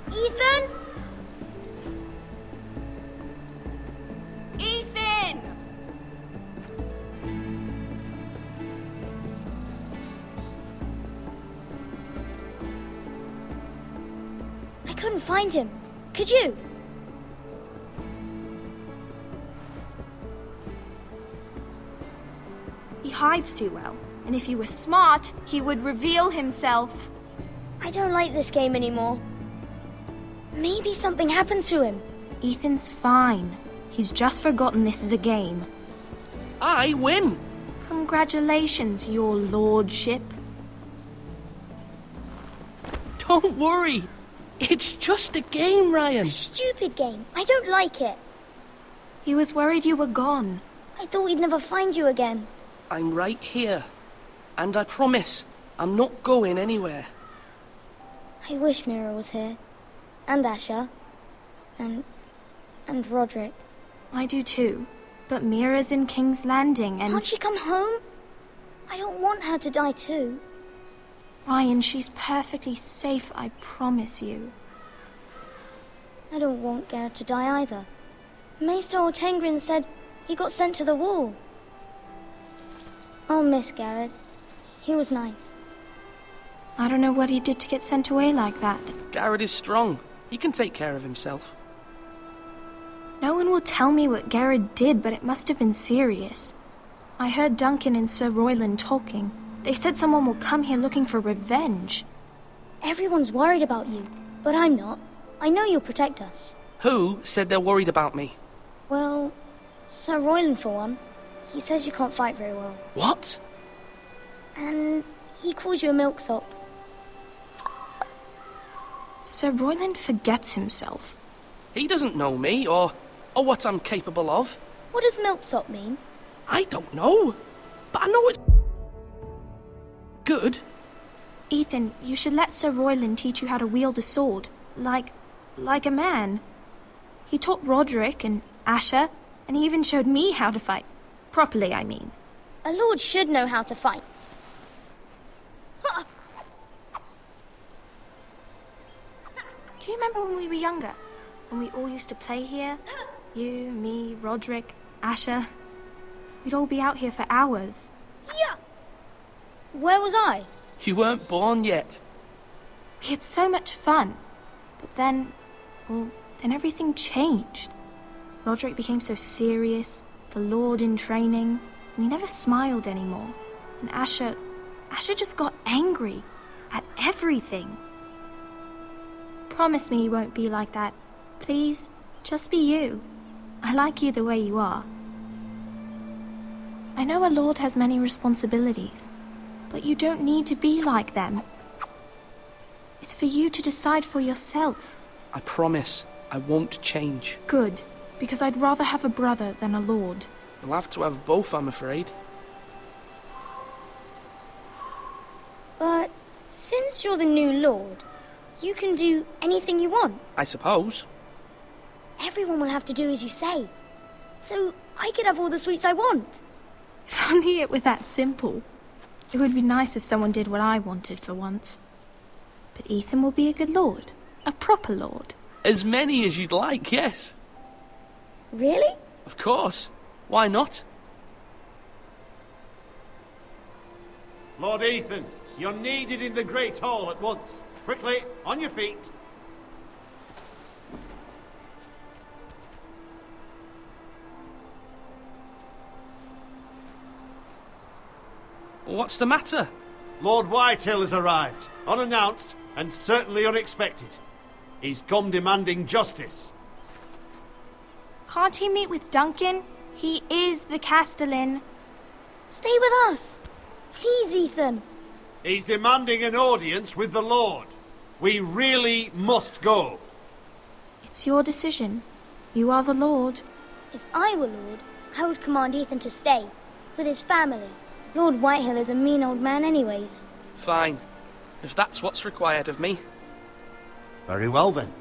Ethan? Ethan! I couldn't find him. Could you? He hides too well, and if he were smart, he would reveal himself. I don't like this game anymore. Maybe something happened to him. Ethan's fine. He's just forgotten this is a game. I win! Congratulations, your lordship. Don't worry. It's just a game, Ryan. Stupid game. I don't like it. He was worried you were gone. I thought we'd never find you again. I'm right here. And I promise, I'm not going anywhere. I wish Mira was here. And Asher. And Roderick. I do too. But Mira's in King's Landing and... Can't she come home? I don't want her to die too. Ryan, she's perfectly safe, I promise you. I don't want Garrett to die either. Maester Ortengrin said he got sent to the wall. I'll miss Garrett. He was nice. I don't know what he did to get sent away like that. Garrett is strong. He can take care of himself. No one will tell me what Garrett did, but it must have been serious. I heard Duncan and Sir Royland talking. They said someone will come here looking for revenge. Everyone's worried about you, but I'm not. I know you'll protect us. Who said they're worried about me? Well, Sir Royland for one. He says you can't fight very well. What? And he calls you a milksop. Sir Royland forgets himself. He doesn't know me, or what I'm capable of. What does milksop mean? I don't know, but I know it's good. Ethan, you should let Sir Royland teach you how to wield a sword. Like a man. He taught Roderick and Asher, and he even showed me how to fight. Properly, I mean. A lord should know how to fight. Do you remember when we were younger? When we all used to play here? You, me, Roderick, Asher. We'd all be out here for hours. Yeah. Where was I? You weren't born yet. We had so much fun. But then everything changed. Roderick became so serious, the Lord in training, and he never smiled anymore. And Asher just got angry at everything. Promise me you won't be like that. Please, just be you. I like you the way you are. I know a lord has many responsibilities, but you don't need to be like them. It's for you to decide for yourself. I promise I won't change. Good, because I'd rather have a brother than a lord. You'll have to have both, I'm afraid. But since you're the new lord, you can do anything you want. I suppose. Everyone will have to do as you say. So I could have all the sweets I want. If only it were that simple. It would be nice if someone did what I wanted for once. But Ethan will be a good lord. A proper lord. As many as you'd like, yes. Really? Of course. Why not? Lord Ethan, you're needed in the Great Hall at once. Quickly, on your feet. What's the matter? Lord Whitehill has arrived, unannounced and certainly unexpected. He's come demanding justice. Can't he meet with Duncan? He is the Castellan. Stay with us. Please, Ethan. He's demanding an audience with the Lord. We really must go. It's your decision. You are the lord. If I were lord, I would command Ethan to stay, with his family. Lord Whitehill is a mean old man anyways. Fine. If that's what's required of me. Very well then.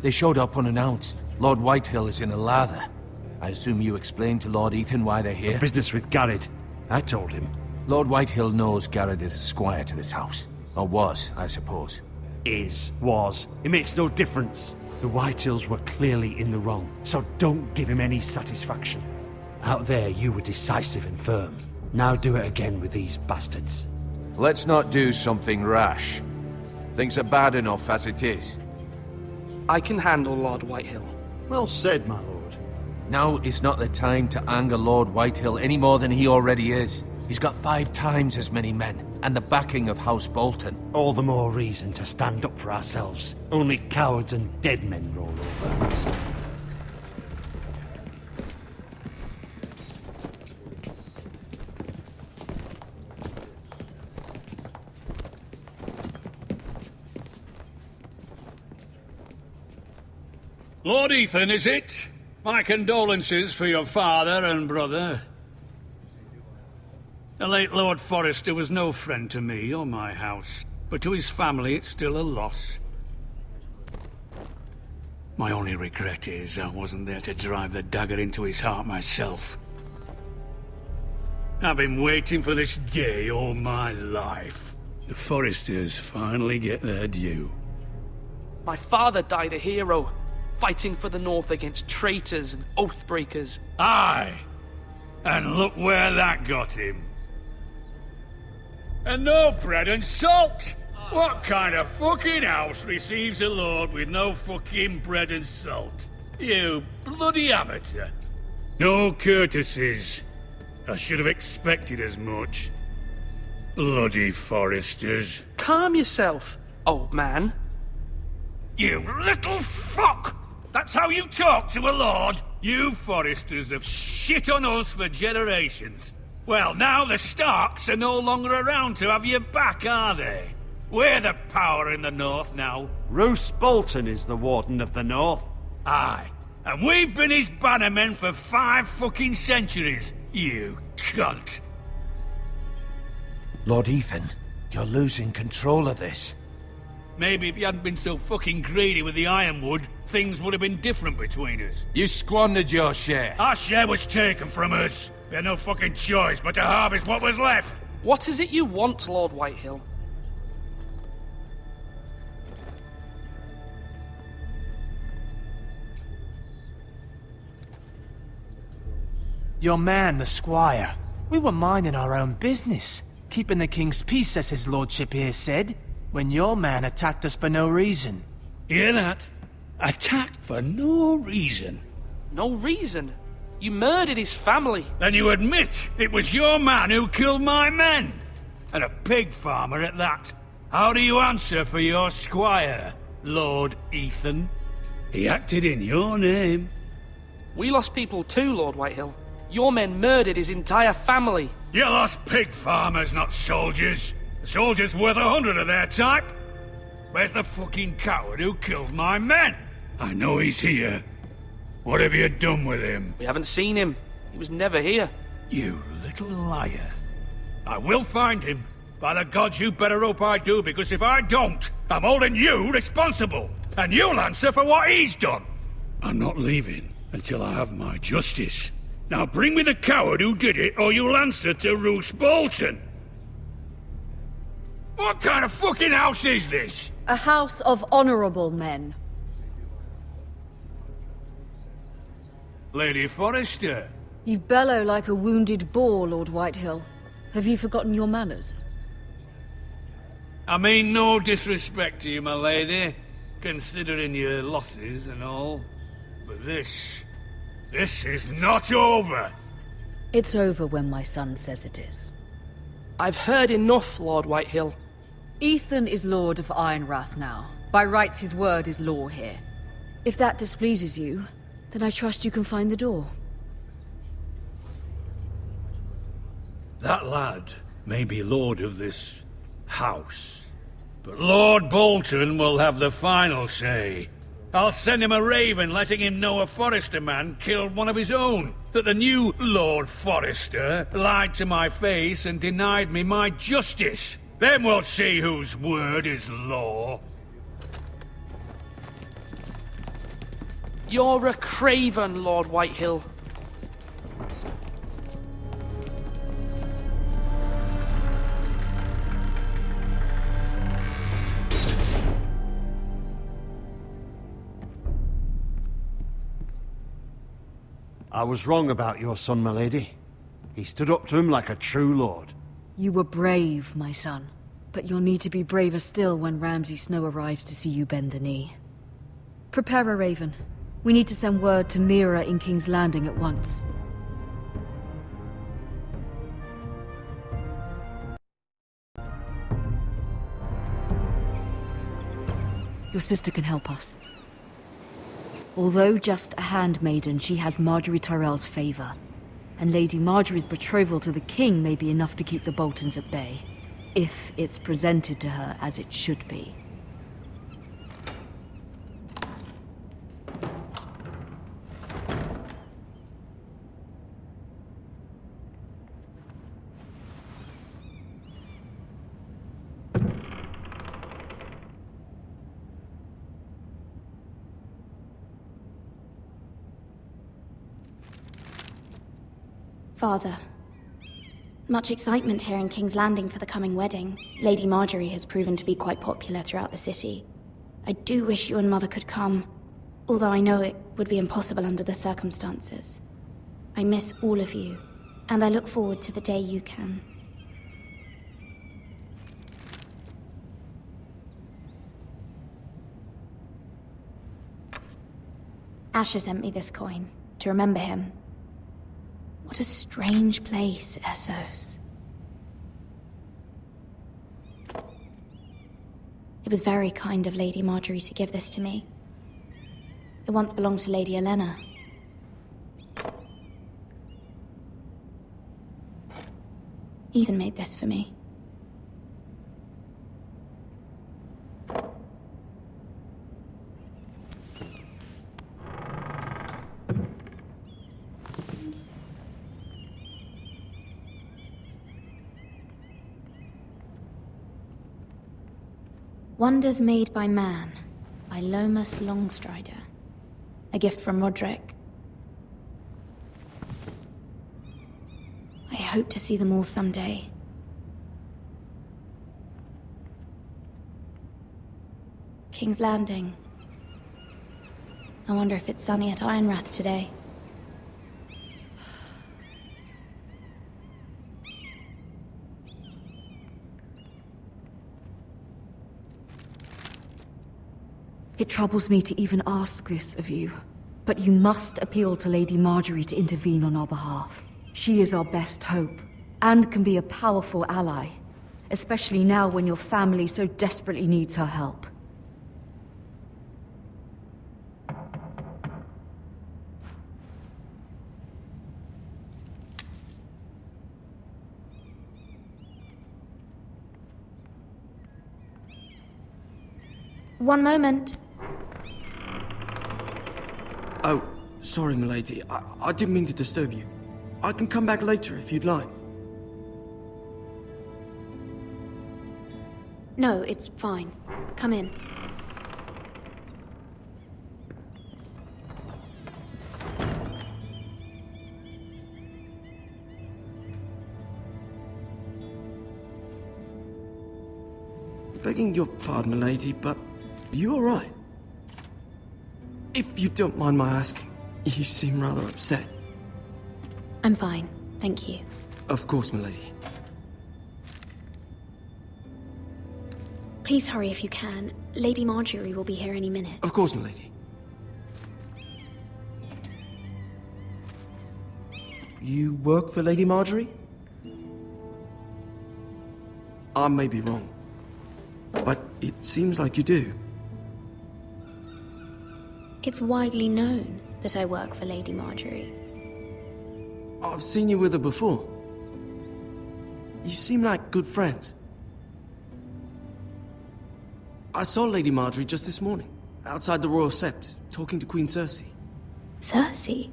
They showed up unannounced. Lord Whitehill is in a lather. I assume you explained to Lord Ethan why they're here? Business with Garrett. I told him. Lord Whitehill knows Garrett is a squire to this house. Or was, I suppose. Was. It makes no difference. The Whitehills were clearly in the wrong, so don't give him any satisfaction. Out there, you were decisive and firm. Now do it again with these bastards. Let's not do something rash. Things are bad enough as it is. I can handle Lord Whitehill. Well said, my lord. Now is not the time to anger Lord Whitehill any more than he already is. He's got 5 times as many men, and the backing of House Bolton. All the more reason to stand up for ourselves. Only cowards and dead men roll over. Lord Ethan, is it? My condolences for your father and brother. The late Lord Forrester was no friend to me or my house, but to his family it's still a loss. My only regret is I wasn't there to drive the dagger into his heart myself. I've been waiting for this day all my life. The Forresters finally get their due. My father died a hero, fighting for the North against traitors and oathbreakers. Aye! And look where that got him. And no bread and salt! What kind of fucking house receives a lord with no fucking bread and salt? You bloody amateur. No courtesies. I should have expected as much. Bloody Forresters. Calm yourself, old man. You little fuck! That's how you talk to a lord? You Forresters have shit on us for generations. Well, now the Starks are no longer around to have your back, are they? We're the power in the North now. Roose Bolton is the Warden of the North. Aye. And we've been his bannermen for 5 fucking centuries, you cunt. Lord Ethan, you're losing control of this. Maybe if you hadn't been so fucking greedy with the ironwood, things would have been different between us. You squandered your share. Our share was taken from us. We had no fucking choice but to harvest what was left. What is it you want, Lord Whitehill? Your man, the squire. We were minding our own business, keeping the king's peace, as his lordship here said, when your man attacked us for no reason. Hear that? Attacked for no reason. No reason? You murdered his family. Then you admit it was your man who killed my men. And a pig farmer at that. How do you answer for your squire, Lord Ethan? He acted in your name. We lost people too, Lord Whitehill. Your men murdered his entire family. You lost pig farmers, not soldiers. The soldiers worth 100 of their type. Where's the fucking coward who killed my men? I know he's here. What have you done with him? We haven't seen him. He was never here. You little liar. I will find him. By the gods, you better hope I do, because if I don't, I'm holding you responsible. And you'll answer for what he's done. I'm not leaving until I have my justice. Now bring me the coward who did it, or you'll answer to Roose Bolton. What kind of fucking house is this? A house of honorable men. Lady Forrester. You bellow like a wounded boar, Lord Whitehill. Have you forgotten your manners? I mean no disrespect to you, my lady, considering your losses and all. But this is not over. It's over when my son says it is. I've heard enough, Lord Whitehill. Ethan is Lord of Ironrath now. By rights, his word is law here. If that displeases you, then I trust you can find the door. That lad may be lord of this house, but Lord Bolton will have the final say. I'll send him a raven letting him know a Forrester man killed one of his own, that the new Lord Forrester lied to my face and denied me my justice. Then we'll see whose word is law. You're a craven, Lord Whitehill. I was wrong about your son, my lady. He stood up to him like a true lord. You were brave, my son. But you'll need to be braver still when Ramsay Snow arrives to see you bend the knee. Prepare a raven. We need to send word to Mira in King's Landing at once. Your sister can help us. Although just a handmaiden, she has Marjorie Tyrell's favor. And Lady Marjorie's betrothal to the king may be enough to keep the Boltons at bay. If it's presented to her as it should be. Father. Much excitement here in King's Landing for the coming wedding. Lady Marjorie has proven to be quite popular throughout the city. I do wish you and Mother could come, although I know it would be impossible under the circumstances. I miss all of you, and I look forward to the day you can. Asher sent me this coin, to remember him. What a strange place, Essos. It was very kind of Lady Marjorie to give this to me. It once belonged to Lady Olenna. Ethan made this for me. Wonders Made by Man, by Lomas Longstrider. A gift from Roderick. I hope to see them all someday. King's Landing. I wonder if it's sunny at Ironrath today. It troubles me to even ask this of you, but you must appeal to Lady Marjorie to intervene on our behalf. She is our best hope, and can be a powerful ally, especially now when your family so desperately needs her help. One moment. Oh, sorry, milady. I didn't mean to disturb you. I can come back later if you'd like. No, it's fine. Come in. Begging your pardon, milady, but you all right? If you don't mind my asking, you seem rather upset. I'm fine, thank you. Of course, milady. Please hurry if you can. Lady Marjorie will be here any minute. Of course, milady. You work for Lady Marjorie? I may be wrong, but it seems like you do. It's widely known that I work for Lady Marjorie. I've seen you with her before. You seem like good friends. I saw Lady Marjorie just this morning, outside the Royal Sept, talking to Queen Cersei. Cersei?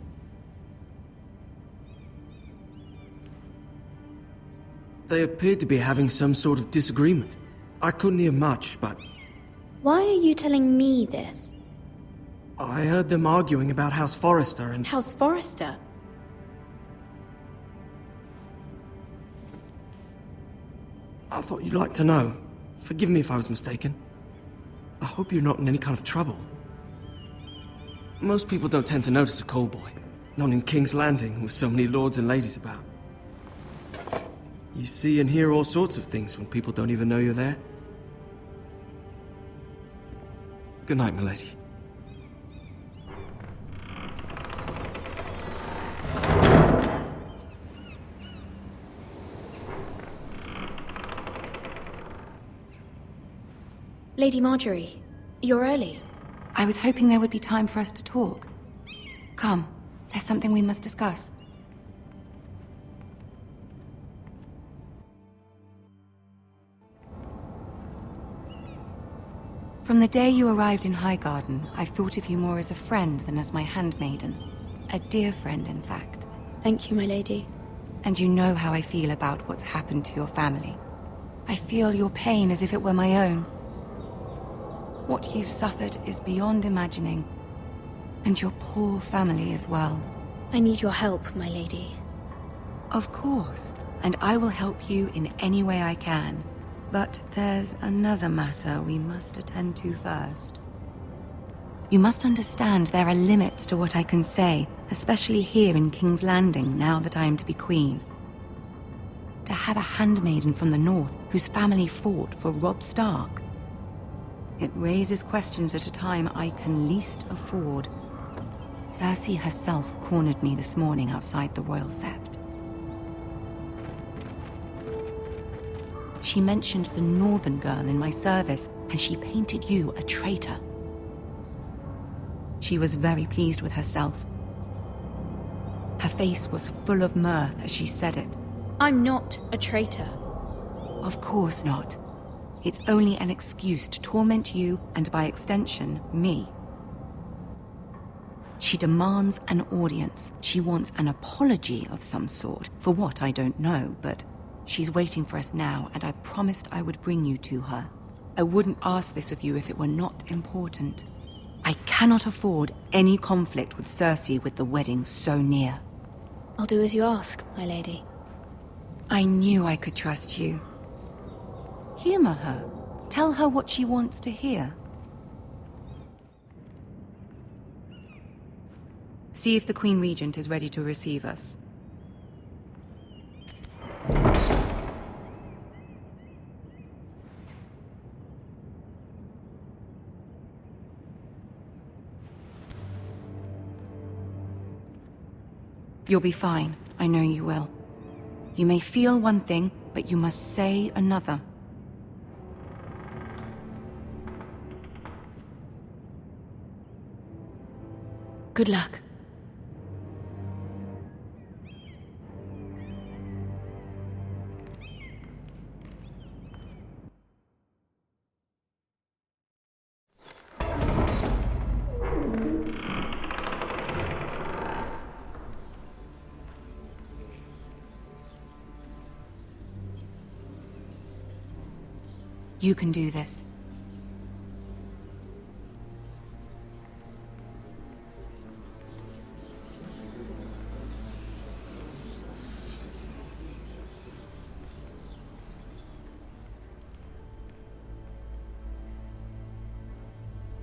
They appeared to be having some sort of disagreement. I couldn't hear much, but... Why are you telling me this? I heard them arguing about House Forrester and... House Forrester? I thought you'd like to know. Forgive me if I was mistaken. I hope you're not in any kind of trouble. Most people don't tend to notice a callboy. Not in King's Landing, with so many lords and ladies about. You see and hear all sorts of things when people don't even know you're there. Good night, milady. Lady Marjorie, you're early. I was hoping there would be time for us to talk. Come, there's something we must discuss. From the day you arrived in Highgarden, I've thought of you more as a friend than as my handmaiden. A dear friend, in fact. Thank you, my lady. And you know how I feel about what's happened to your family. I feel your pain as if it were my own. What you've suffered is beyond imagining. And your poor family as well. I need your help, my lady. Of course, and I will help you in any way I can. But there's another matter we must attend to first. You must understand there are limits to what I can say, especially here in King's Landing, now that I am to be queen. To have a handmaiden from the north whose family fought for Robb Stark. It raises questions at a time I can least afford. Cersei herself cornered me this morning outside the Royal Sept. She mentioned the northern girl in my service, and she painted you a traitor. She was very pleased with herself. Her face was full of mirth as she said it. I'm not a traitor. Of course not. It's only an excuse to torment you, and by extension, me. She demands an audience. She wants an apology of some sort, for what I don't know, but she's waiting for us now, and I promised I would bring you to her. I wouldn't ask this of you if it were not important. I cannot afford any conflict with Cersei with the wedding so near. I'll do as you ask, my lady. I knew I could trust you. Humor her. Tell her what she wants to hear. See if the Queen Regent is ready to receive us. You'll be fine. I know you will. You may feel one thing, but you must say another. Good luck. You can do this.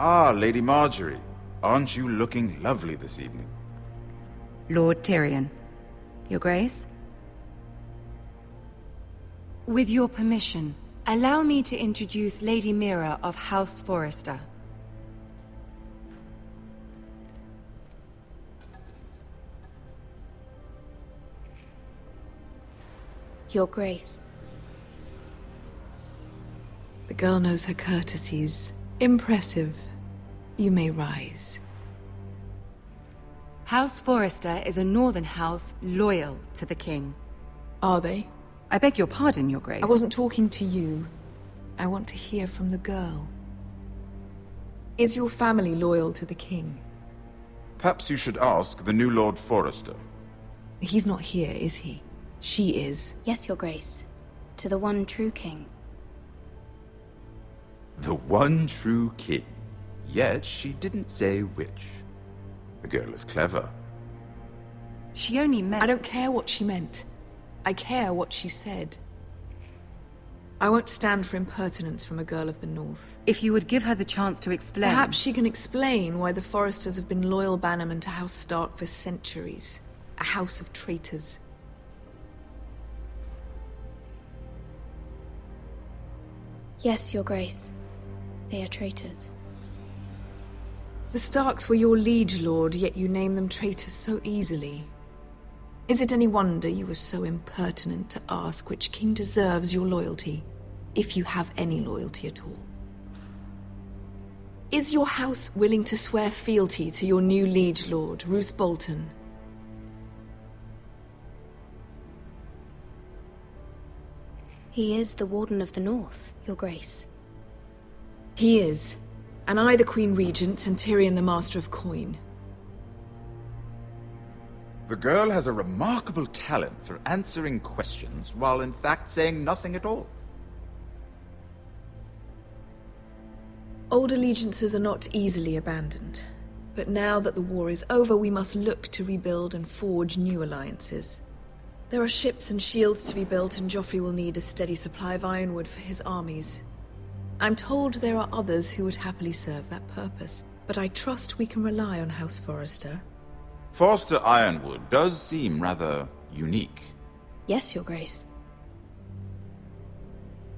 Ah, Lady Marjorie. Aren't you looking lovely this evening? Lord Tyrion. Your Grace? With your permission, allow me to introduce Lady Mira of House Forrester. Your Grace. The girl knows her courtesies. Impressive. You may rise. House Forrester is a northern house loyal to the king. Are they? I beg your pardon, Your Grace. I wasn't talking to you. I want to hear from the girl. Is your family loyal to the king? Perhaps you should ask the new Lord Forrester. He's not here, is he? She is. Yes, Your Grace. To the one true king. The one true king. Yet she didn't say which. The girl is clever. She only meant... I don't care what she meant. I care what she said. I won't stand for impertinence from a girl of the North. If you would give her the chance to explain... Perhaps she can explain why the Forresters have been loyal bannermen to House Stark for centuries. A house of traitors. Yes, Your Grace. They are traitors. The Starks were your liege lord, yet you name them traitors so easily. Is it any wonder you were so impertinent to ask which king deserves your loyalty, if you have any loyalty at all? Is your house willing to swear fealty to your new liege lord, Roose Bolton? He is the Warden of the North, Your Grace. He is. And I the Queen Regent, and Tyrion the Master of Coin. The girl has a remarkable talent for answering questions while in fact saying nothing at all. Old allegiances are not easily abandoned. But now that the war is over, we must look to rebuild and forge new alliances. There are ships and shields to be built, and Joffrey will need a steady supply of ironwood for his armies. I'm told there are others who would happily serve that purpose, but I trust we can rely on House Forrester. Forrester Ironwood does seem rather unique. Yes, Your Grace.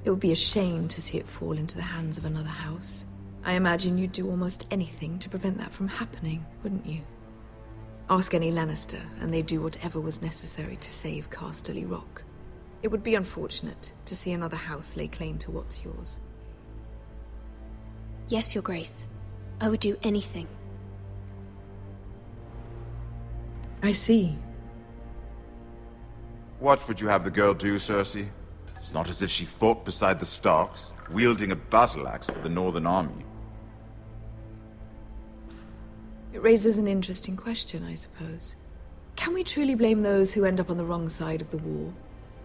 It would be a shame to see it fall into the hands of another house. I imagine you'd do almost anything to prevent that from happening, wouldn't you? Ask any Lannister, and they'd do whatever was necessary to save Casterly Rock. It would be unfortunate to see another house lay claim to what's yours. Yes, Your Grace. I would do anything. I see. What would you have the girl do, Cersei? It's not as if she fought beside the Starks, wielding a battle axe for the Northern Army. It raises an interesting question, I suppose. Can we truly blame those who end up on the wrong side of the war?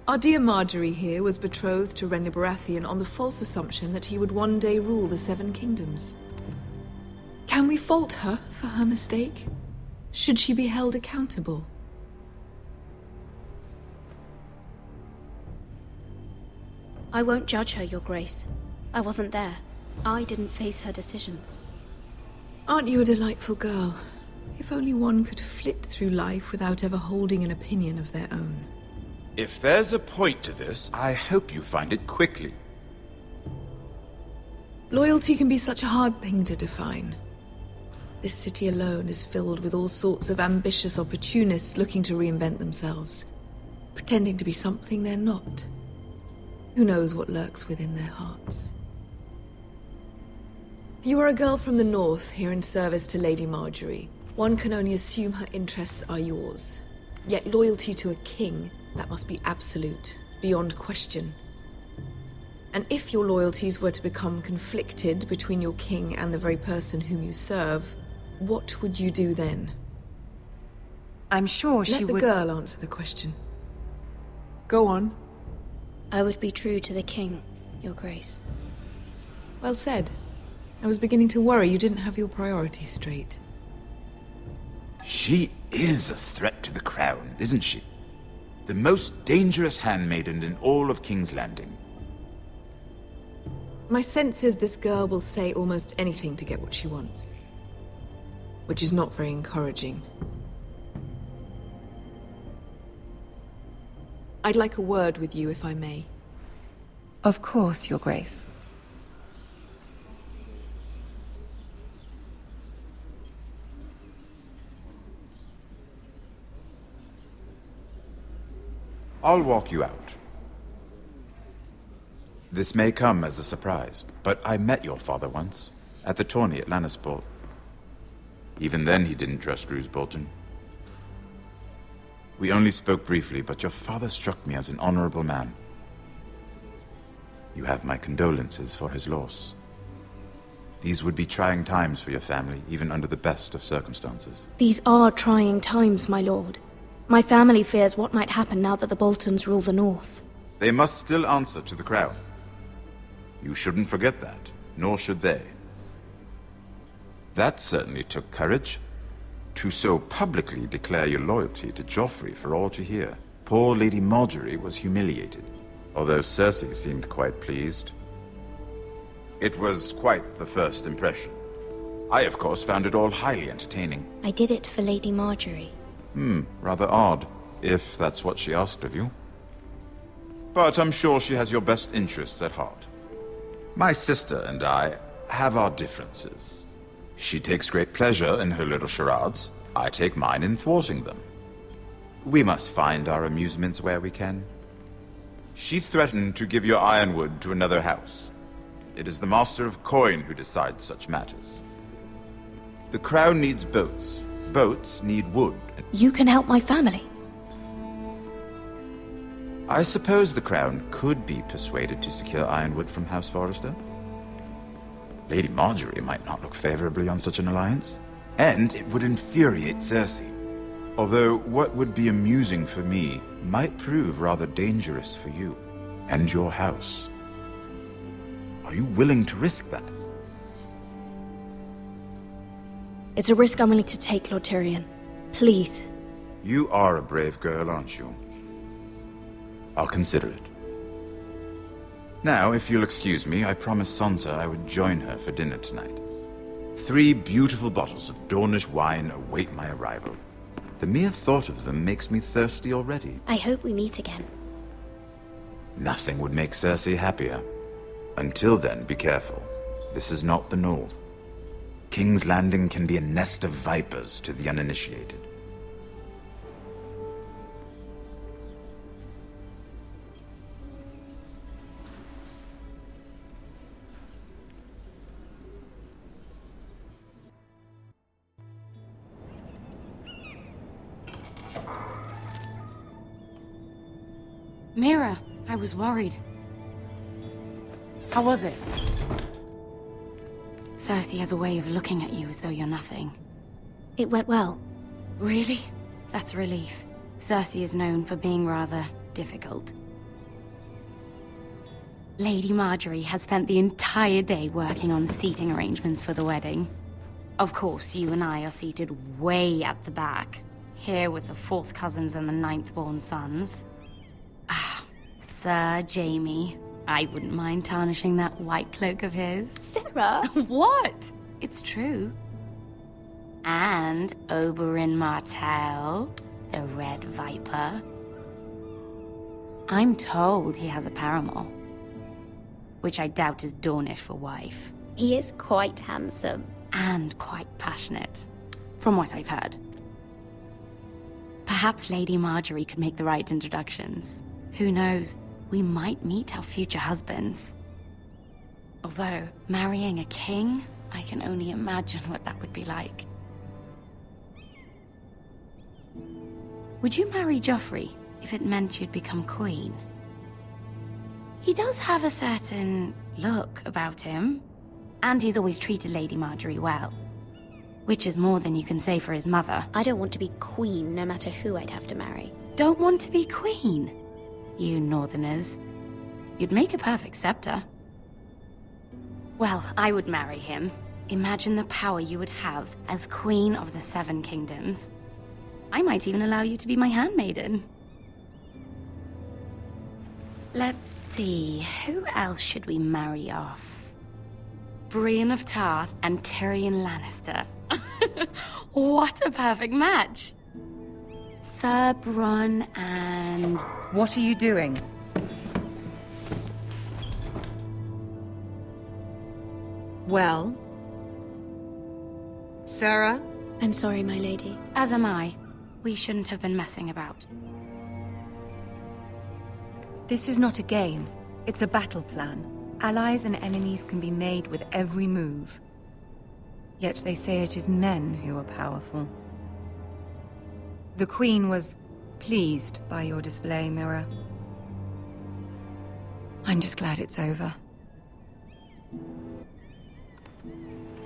Our dear Marjorie here was betrothed to Renly Baratheon on the false assumption that he would one day rule the Seven Kingdoms. Can we fault her for her mistake? Should she be held accountable? I won't judge her, Your Grace. I wasn't there. I didn't face her decisions. Aren't you a delightful girl? If only one could flit through life without ever holding an opinion of their own. If there's a point to this, I hope you find it quickly. Loyalty can be such a hard thing to define. This city alone is filled with all sorts of ambitious opportunists looking to reinvent themselves, pretending to be something they're not. Who knows what lurks within their hearts? You are a girl from the north, here in service to Lady Marjorie. One can only assume her interests are yours. Yet loyalty to a king, that must be absolute, beyond question. And if your loyalties were to become conflicted between your king and the very person whom you serve, what would you do then? I'm sure she would... Let the girl answer the question. Go on. I would be true to the king, Your Grace. Well said. I was beginning to worry you didn't have your priorities straight. She is a threat to the crown, isn't she? The most dangerous handmaiden in all of King's Landing. My sense is this girl will say almost anything to get what she wants. Which is not very encouraging. I'd like a word with you, if I may. Of course, Your Grace. I'll walk you out. This may come as a surprise, but I met your father once, at the tourney at Lannisport. Even then he didn't trust Roose Bolton. We only spoke briefly, but your father struck me as an honorable man. You have my condolences for his loss. These would be trying times for your family, even under the best of circumstances. These are trying times, my lord. My family fears what might happen now that the Boltons rule the North. They must still answer to the crown. You shouldn't forget that, nor should they. That certainly took courage. To so publicly declare your loyalty to Joffrey for all to hear. Poor Lady Marjorie was humiliated, although Cersei seemed quite pleased. It was quite the first impression. I, of course, found it all highly entertaining. I did it for Lady Marjorie. Rather odd, if that's what she asked of you. But I'm sure she has your best interests at heart. My sister and I have our differences. She takes great pleasure in her little charades. I take mine in thwarting them. We must find our amusements where we can. She threatened to give your ironwood to another house. It is the Master of Coin who decides such matters. The crown needs boats. Boats need wood. You can help my family. I suppose the crown could be persuaded to secure ironwood from House Forrester. Lady Marjorie might not look favorably on such an alliance, and it would infuriate Cersei. Although what would be amusing for me might prove rather dangerous for you and your house. Are you willing to risk that? It's a risk I'm willing to take, Lord Tyrion. Please. You are a brave girl, aren't you? I'll consider it. Now, if you'll excuse me, I promised Sansa I would join her for dinner tonight. 3 beautiful bottles of Dornish wine await my arrival. The mere thought of them makes me thirsty already. I hope we meet again. Nothing would make Cersei happier. Until then, be careful. This is not the North. King's Landing can be a nest of vipers to the uninitiated. Mira, I was worried. How was it? Cersei has a way of looking at you as though you're nothing. It went well. Really? That's a relief. Cersei is known for being rather difficult. Lady Marjorie has spent the entire day working on seating arrangements for the wedding. Of course, you and I are seated way at the back, here with the 4th cousins and the 9th-born sons. Ah, Sir Jaime. I wouldn't mind tarnishing that white cloak of his. Sarah! What? It's true. And Oberyn Martell, the Red Viper. I'm told he has a paramour, which I doubt is Dornish for wife. He is quite handsome. And quite passionate, from what I've heard. Perhaps Lady Marjorie could make the right introductions. Who knows? We might meet our future husbands. Although, marrying a king, I can only imagine what that would be like. Would you marry Joffrey if it meant you'd become queen? He does have a certain look about him, and he's always treated Lady Marjorie well. Which is more than you can say for his mother. I don't want to be queen, no matter who I'd have to marry. Don't want to be queen? You northerners. You'd make a perfect scepter. Well, I would marry him. Imagine the power you would have as Queen of the 7 Kingdoms. I might even allow you to be my handmaiden. Let's see, who else should we marry off? Brienne of Tarth and Tyrion Lannister. What a perfect match! Sir Bronn and... What are you doing? Well? Sarah? I'm sorry, my lady. As am I. We shouldn't have been messing about. This is not a game. It's a battle plan. Allies and enemies can be made with every move. Yet they say it is men who are powerful. The Queen was pleased by your display, Mira. I'm just glad it's over.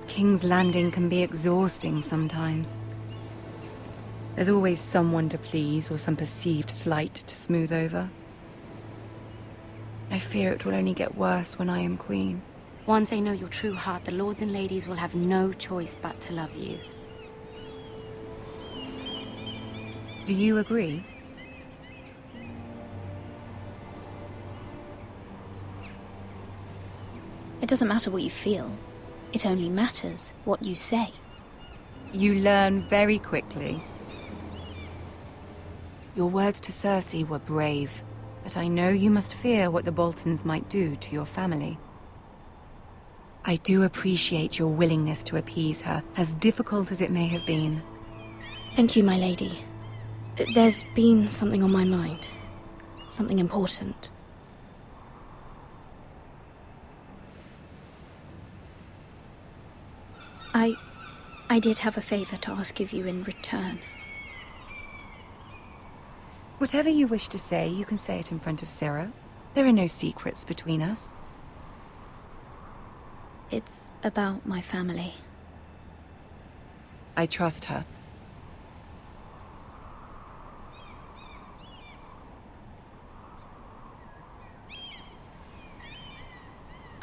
King's Landing can be exhausting sometimes. There's always someone to please or some perceived slight to smooth over. I fear it will only get worse when I am queen. Once they know your true heart, the lords and ladies will have no choice but to love you. Do you agree? It doesn't matter what you feel. It only matters what you say. You learn very quickly. Your words to Cersei were brave, but I know you must fear what the Boltons might do to your family. I do appreciate your willingness to appease her, as difficult as it may have been. Thank you, my lady. There's been something on my mind. Something important. I did have a favor to ask of you in return. Whatever you wish to say, you can say it in front of Sarah. There are no secrets between us. It's about my family. I trust her.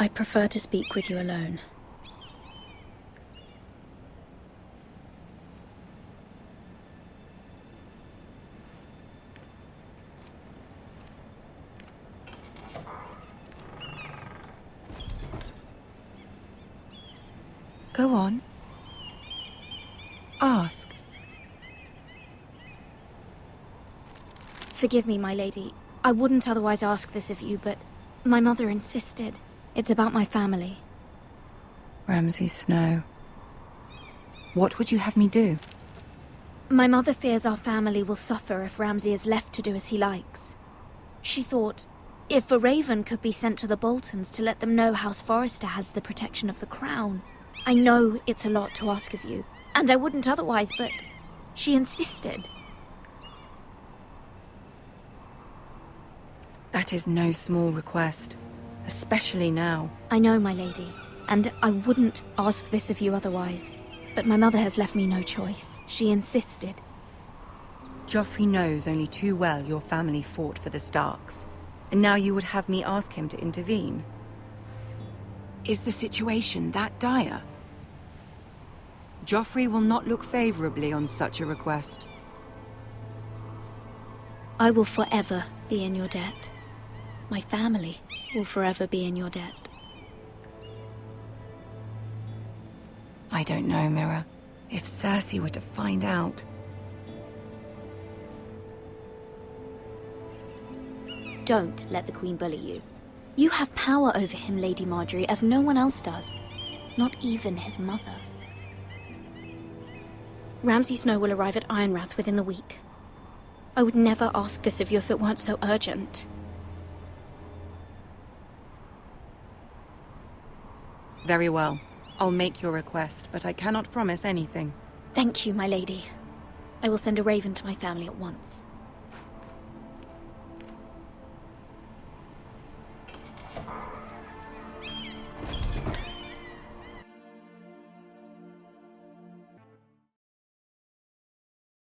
I prefer to speak with you alone. Go on. Ask. Forgive me, my lady. I wouldn't otherwise ask this of you, but my mother insisted. It's about my family. Ramsay Snow. What would you have me do? My mother fears our family will suffer if Ramsay is left to do as he likes. She thought, if a raven could be sent to the Boltons to let them know House Forrester has the protection of the crown. I know it's a lot to ask of you, and I wouldn't otherwise, but she insisted. That is no small request, especially now. I know, my lady, and I wouldn't ask this of you otherwise, but my mother has left me no choice. She insisted. Joffrey knows only too well your family fought for the Starks, and now you would have me ask him to intervene. Is the situation that dire? Joffrey will not look favorably on such a request. I will forever be in your debt. My family will forever be in your debt. I don't know, Mira. If Cersei were to find out... Don't let the Queen bully you. You have power over him, Lady Marjorie, as no one else does. Not even his mother. Ramsay Snow will arrive at Ironrath within the week. I would never ask this of you if it weren't so urgent. Very well. I'll make your request, but I cannot promise anything. Thank you, my lady. I will send a raven to my family at once.